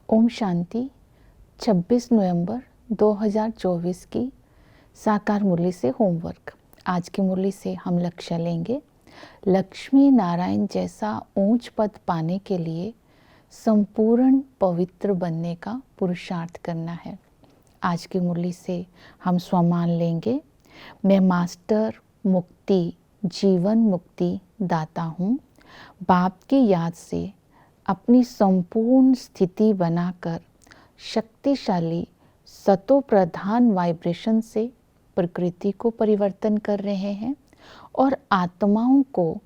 ओम शांति। 26 नवंबर 2024 की साकार मुरली से होमवर्क। आज की मुरली से हम लक्ष्य लेंगे, लक्ष्मी नारायण जैसा ऊंच पद पाने के लिए संपूर्ण पवित्र बनने का पुरुषार्थ करना है। आज की मुरली से हम स्वमान लेंगे, मैं मास्टर मुक्ति जीवन मुक्ति दाता हूँ। बाप की याद से अपनी संपूर्ण स्थिति बनाकर शक्तिशाली सतो प्रधान वाइब्रेशन से प्रकृति को परिवर्तन कर रहे हैं और आत्माओं को,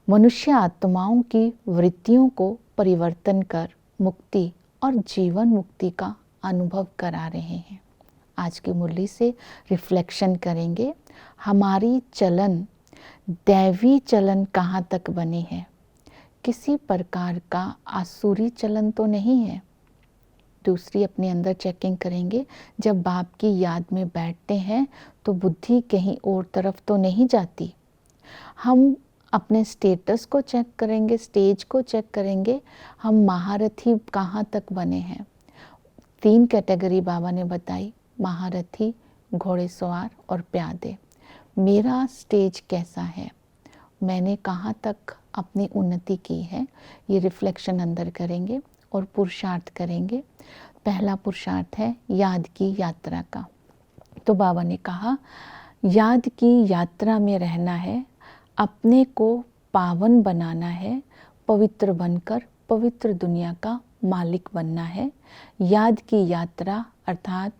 मनुष्य आत्माओं की वृत्तियों को परिवर्तन कर मुक्ति और जीवन मुक्ति का अनुभव करा रहे हैं। आज की मुरली से रिफ्लेक्शन करेंगे, हमारी चलन दैवी चलन कहाँ तक बनी है, किसी प्रकार का आसुरी चलन तो नहीं है। दूसरी अपने अंदर चेकिंग करेंगे, जब बाप की याद में बैठते हैं तो बुद्धि कहीं और तरफ तो नहीं जाती। हम अपने स्टेटस को चेक करेंगे, स्टेज को चेक करेंगे, हम महारथी कहाँ तक बने हैं। 3 कैटेगरी बाबा ने बताई, महारथी, घोड़ेसवार और प्यादे। मेरा स्टेज कैसा है, मैंने कहाँ तक अपनी उन्नति की है, ये रिफ्लेक्शन अंदर करेंगे और पुरुषार्थ करेंगे। पहला पुरुषार्थ है याद की यात्रा का। तो बाबा ने कहा, याद की यात्रा में रहना है, अपने को पावन बनाना है, पवित्र बनकर पवित्र दुनिया का मालिक बनना है। याद की यात्रा अर्थात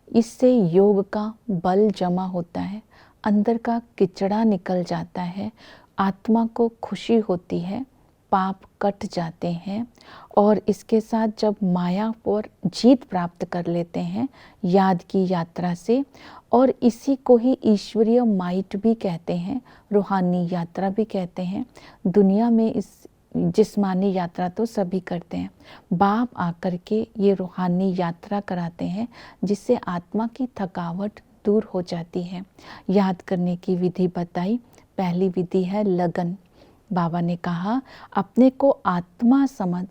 इससे योग का बल जमा होता है, अंदर का किचड़ा निकल जाता है, आत्मा को खुशी होती है, पाप कट जाते हैं और इसके साथ जब माया पर जीत प्राप्त कर लेते हैं याद की यात्रा से, और इसी को ही ईश्वरीय माइट भी कहते हैं, रूहानी यात्रा भी कहते हैं। दुनिया में इस जिस्मानी यात्रा तो सभी करते हैं, बाप आकर के ये रूहानी यात्रा कराते हैं जिससे आत्मा की थकावट दूर हो जाती है। याद करने की विधि बताई, पहली विधि है लगन। बाबा ने कहा, अपने को आत्मा समझ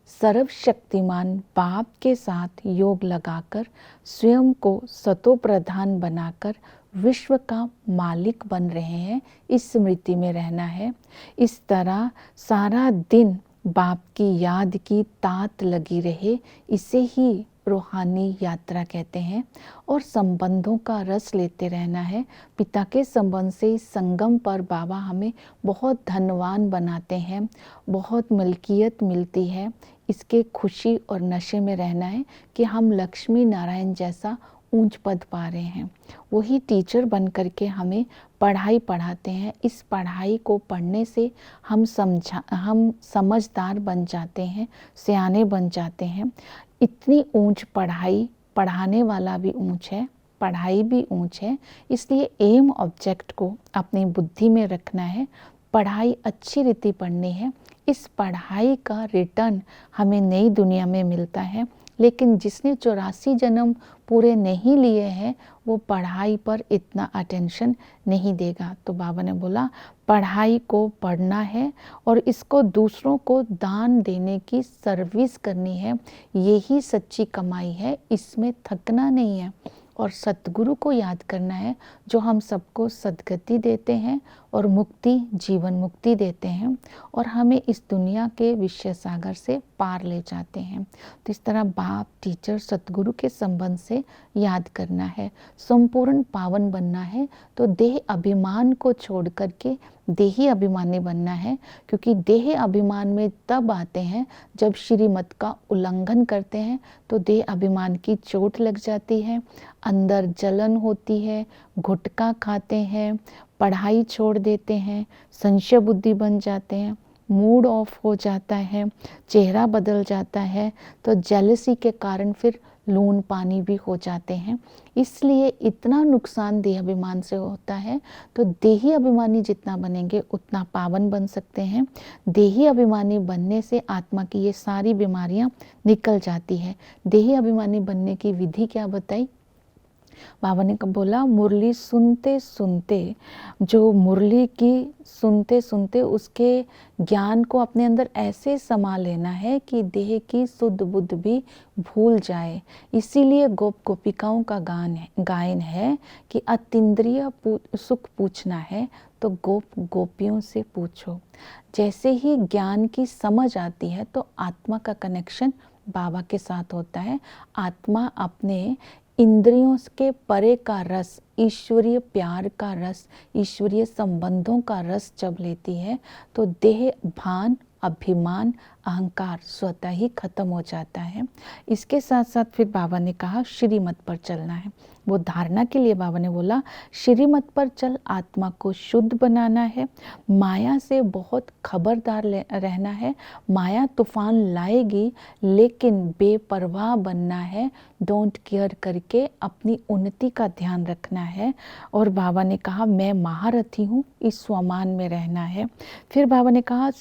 सर्वशक्तिमान बाप के साथ योग लगाकर स्वयं को सतो प्रधान बनाकर विश्व का मालिक बन रहे हैं, इस स्मृति में रहना है। इस तरह सारा दिन बाप की याद की तात लगी रहे, इसे ही रूहानी यात्रा कहते हैं। और संबंधों का रस लेते रहना है। पिता के संबंध से इस संगम पर बाबा हमें बहुत धनवान बनाते हैं, बहुत मलकियत मिलती है। इसके खुशी और नशे में रहना है कि हम लक्ष्मी नारायण जैसा ऊंच पद पा रहे हैं। वही टीचर बन करके हमें पढ़ाई पढ़ाते हैं। इस पढ़ाई को पढ़ने से हम समझदार बन जाते हैं, सियाने बन जाते हैं। इतनी ऊंच पढ़ाई, पढ़ाने वाला भी ऊंच है, पढ़ाई भी ऊंच है, इसलिए एम ऑब्जेक्ट को अपनी बुद्धि में रखना है। पढ़ाई अच्छी रीति पढ़नी है, इस पढ़ाई का रिटर्न हमें नई दुनिया में मिलता है। लेकिन जिसने 84 जन्म पूरे नहीं लिए हैं वो पढ़ाई पर इतना अटेंशन नहीं देगा। तो बाबा ने बोला, पढ़ाई को पढ़ना है और इसको दूसरों को दान देने की सर्विस करनी है, यही सच्ची कमाई है, इसमें थकना नहीं है। और सतगुरु को याद करना है जो हम सबको सद्गति देते हैं और मुक्ति, जीवन मुक्ति देते हैं और हमें इस दुनिया के विषय सागर से पार ले जाते हैं। तो इस तरह बाप, टीचर, सतगुरु के संबंध से याद करना है। संपूर्ण पावन बनना है तो देह अभिमान को छोड़ करके देही अभिमानी बनना है, क्योंकि देह अभिमान में तब आते हैं जब श्रीमत का उल्लंघन करते हैं तो देह अभिमान की चोट लग जाती है, अंदर जलन होती है, गुटखा खाते हैं, पढ़ाई छोड़ देते हैं, संशय बुद्धि बन जाते हैं, मूड ऑफ हो जाता है, चेहरा बदल जाता है, तो जेलसी के कारण फिर लून पानी भी हो जाते हैं। इसलिए इतना नुकसान देह अभिमान से होता है। तो देही अभिमानी जितना बनेंगे उतना पावन बन सकते हैं। देही अभिमानी बनने से आत्मा की ये सारी बीमारियां निकल जाती है। देही अभिमानी बनने की विधि क्या बताई? बाबा ने बोला मुरली सुनते सुनते, जो मुरली की सुनते सुनते उसके ज्ञान को अपने अंदर ऐसे समा लेना है कि देह की शुद्ध बुद्ध भी भूल जाए। इसीलिए गोप गोपिकाओं का गायन है कि अतीन्द्रिय सुख पूछना है तो गोप गोपियों से पूछो। जैसे ही ज्ञान की समझ आती है तो आत्मा का कनेक्शन बाबा के साथ होता है। आत्मा अपने इंद्रियों के परे का रस, ईश्वरीय प्यार का रस, ईश्वरीय संबंधों का रस जब लेती है तो देह भान, अभिमान, अहंकार स्वतः ही खत्म हो जाता है। इसके साथ साथ फिर बाबा ने कहा श्रीमत पर चलना है। वो धारणा के लिए बाबा ने बोला श्रीमत पर चल, आत्मा को शुद्ध बनाना है, माया से बहुत खबरदार रहना है। माया तूफान लाएगी लेकिन बेपरवाह बनना है, डोंट केयर करके अपनी उन्नति का ध्यान रखना है। और बाबा ने कहा मैं महारथी हूँ, इस स्वमान में रहना है। फिर बाबा ने कहा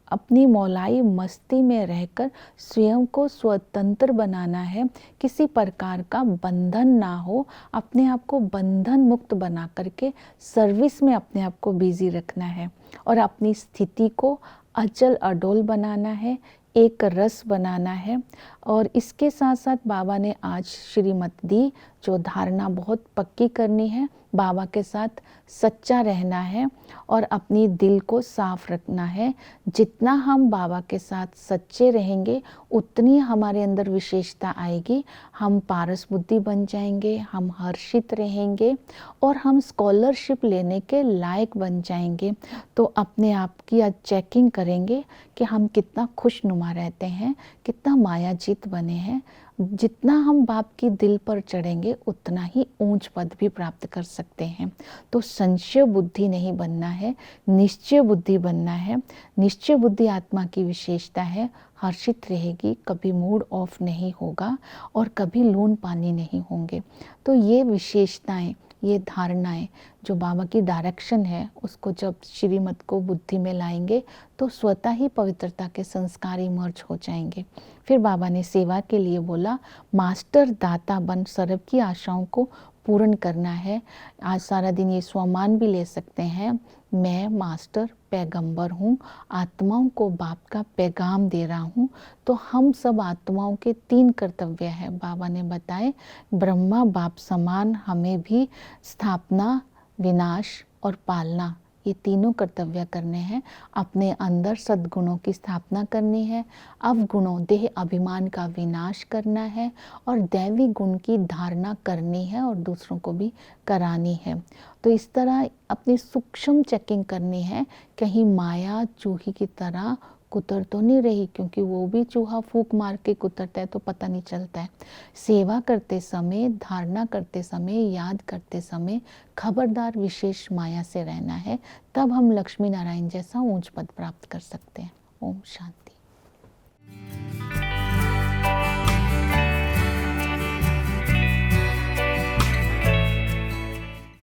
अपनी मौलाई मस्ती में रहकर स्वयं को स्वतंत्र बनाना है, किसी प्रकार का बंधन ना हो, अपने आप को बंधन मुक्त बना करके सर्विस में अपने आप को बिजी रखना है और अपनी स्थिति को अचल अडोल बनाना है, एक रस बनाना है। और इसके साथ साथ बाबा ने आज श्रीमत दी, जो धारणा बहुत पक्की करनी है, बाबा के साथ सच्चा रहना है और अपनी दिल को साफ रखना है। जितना हम बाबा के साथ सच्चे रहेंगे उतनी हमारे अंदर विशेषता आएगी, हम पारस बुद्धि बन जाएंगे, हम हर्षित रहेंगे और हम स्कॉलरशिप लेने के लायक बन जाएंगे। तो अपने आप की आज चेकिंग करेंगे कि हम कितना खुशनुमा रहते हैं, कितना मायाजीत बने हैं। जितना हम बाप की दिल पर चढ़ेंगे उतना ही ऊंच पद भी प्राप्त कर सकते हैं। तो संशय बुद्धि नहीं बनना है, निश्चय बुद्धि बनना है। निश्चय बुद्धि आत्मा की विशेषता है, हर्षित रहेगी, कभी मूड ऑफ नहीं होगा और कभी लून पानी नहीं होंगे। तो ये विशेषताएं, ये धारणाएं जो बाबा की डायरेक्शन है, उसको जब श्रीमत को बुद्धि में लाएंगे तो स्वतः ही पवित्रता के संस्कार इमर्ज हो जाएंगे। फिर बाबा ने सेवा के लिए बोला मास्टर दाता बन सर्व की आशाओं को पूर्ण करना है। आज सारा दिन ये स्वमान भी ले सकते हैं, मैं मास्टर पैगंबर हूँ, आत्माओं को बाप का पैगाम दे रहा हूँ। तो हम सब आत्माओं के 3 कर्तव्य है बाबा ने बताए, ब्रह्मा बाप समान हमें भी स्थापना, विनाश और पालना, ये तीनों कर्तव्य करने हैं। अपने अंदर सद्गुणों की स्थापना करनी है, अवगुणों देह अभिमान का विनाश करना है और दैवी गुण की धारणा करनी है और दूसरों को भी करानी है। तो इस तरह अपनी सूक्ष्म चेकिंग करनी है, कहीं माया चूही की तरह कुतर तो नहीं रही, क्योंकि वो भी चूहा फूंक मार के कुतरता है तो पता नहीं चलता है। सेवा करते समय, धारणा करते समय, याद करते समय खबरदार विशेष माया से रहना है, तब हम लक्ष्मी नारायण जैसा ऊंच पद प्राप्त कर सकते हैं। ओम शांति।